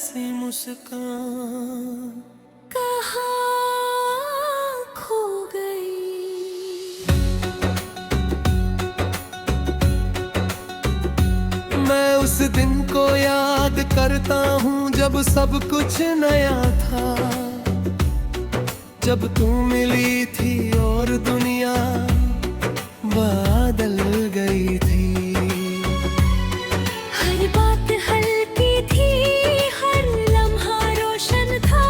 ऐसी मुस्कान कहाँ खो गई। मैं उस दिन को याद करता हूँ जब सब कुछ नया था, जब तू मिली थी और दुनिया बदल गई थी। हर बात हल्की थी, हर लम्हा रोशन था।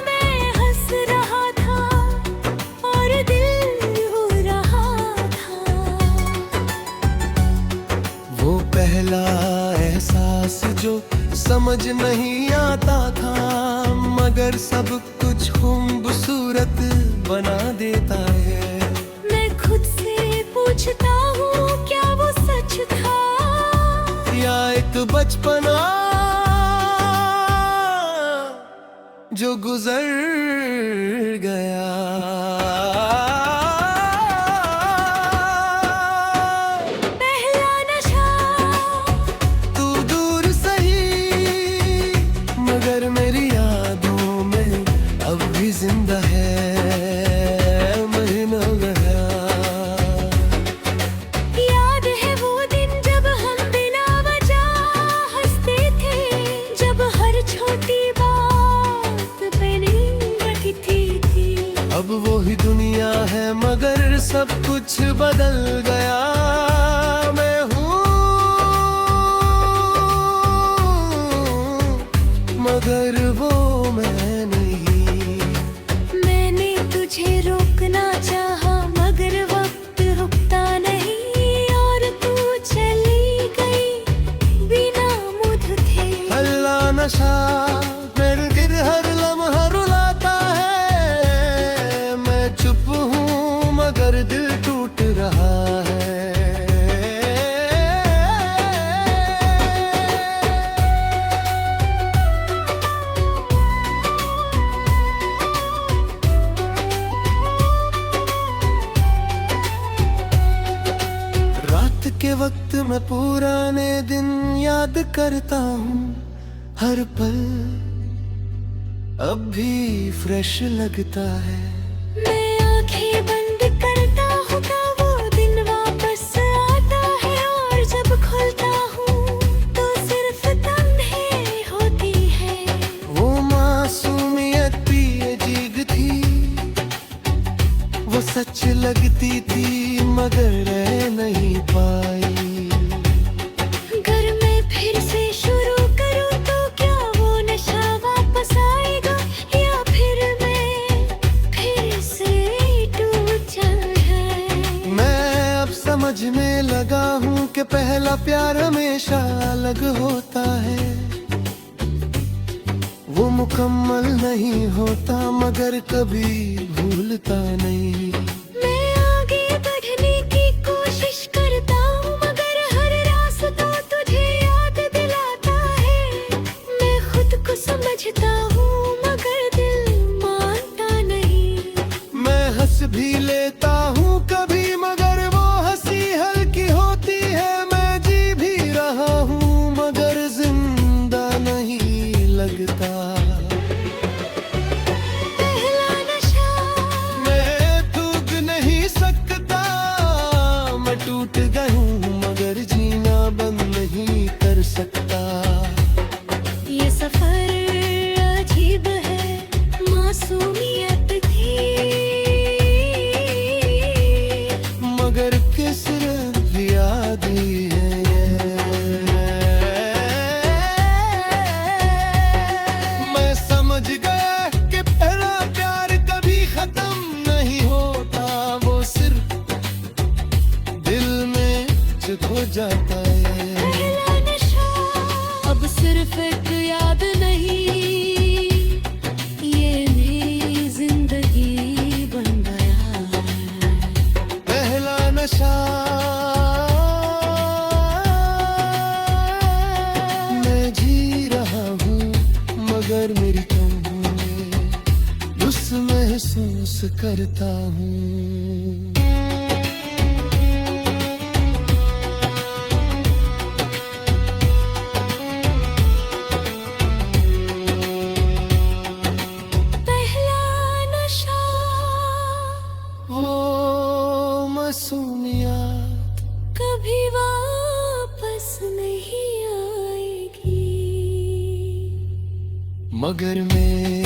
मैं हंस रहा था और दिल रो रहा था। वो पहला एहसास जो समझ नहीं आता था, मगर सब कुछ खूबसूरत बना देता है। मैं खुद से पूछता हूँ, क्या वो सच था या एक बचपना जो गुजर गया। पहला नशा तू दूर सही, मगर मेरी यादों में अब भी जिंदा है। महीना गया, याद है वो दिन जब हम बिना वजह हंसते थे, जब हर छोटी बात पे नींद थी। अब वो ही दुनिया है मगर सब कुछ बदल गया। मैं हूँ मगर वो मैं नहीं। मैंने तुझे रोकना चाहा मगर वक्त रुकता नहीं, और तू चली गई बिना मुझ थे। हल्ला नशा मेरे गिर हर लम्हा रुलाता है। मैं चुप हूँ मगर दिल टूट रहा है। रात के वक्त मैं पुराने दिन याद करता हूँ। हर पल अब भी फ्रेश लगता है। मैं आंखें बंद करता हूँ तो वो दिन वापस आता है, और जब खुलता हूँ तो सिर्फ तन्हाई होती है। वो मासूमियत भी अजीब थी, वो सच लगती थी मगर रह नहीं पाई। अगर मैं फिर से शुरू करूँ तो क्या वो नशा वापस आएगा, या फिर मैं फिर से टूट जाऊँ। मैं अब समझने लगा हूँ कि पहला प्यार हमेशा अलग होता है। वो मुकम्मल नहीं होता मगर कभी भूलता नहीं। मैं आगे बढ़ने की कोशिश करता हूँ मगर हर रास्ता तुझे याद दिलाता है। मैं खुद को समझता हूँ मगर दिल मानता नहीं। मैं हंस भी लेता हूँ कभी मगर वो हंसी हल्की होती है। मैं जी भी रहा हूँ मगर जिंदा नहीं लगता। पहला नशा मैं थूक नहीं सकता, मैं टूट गया हूँ मगर जीना बंद नहीं कर सकता। ये सफर अजीब है, मासूमियत थी मगर किस्मत याद ही है ये। मैं समझ गया कि पहला प्यार कभी खत्म नहीं होता। वो सिर्फ दिल में खो जाता है। पहला नशा अब सिर्फ एक याद नहीं, ये मेरी जिंदगी बन गया है। पहला नशा मैं जी रहा हूँ मगर मेरी कमों में उस महसूस करता हूँ। मगर मेरे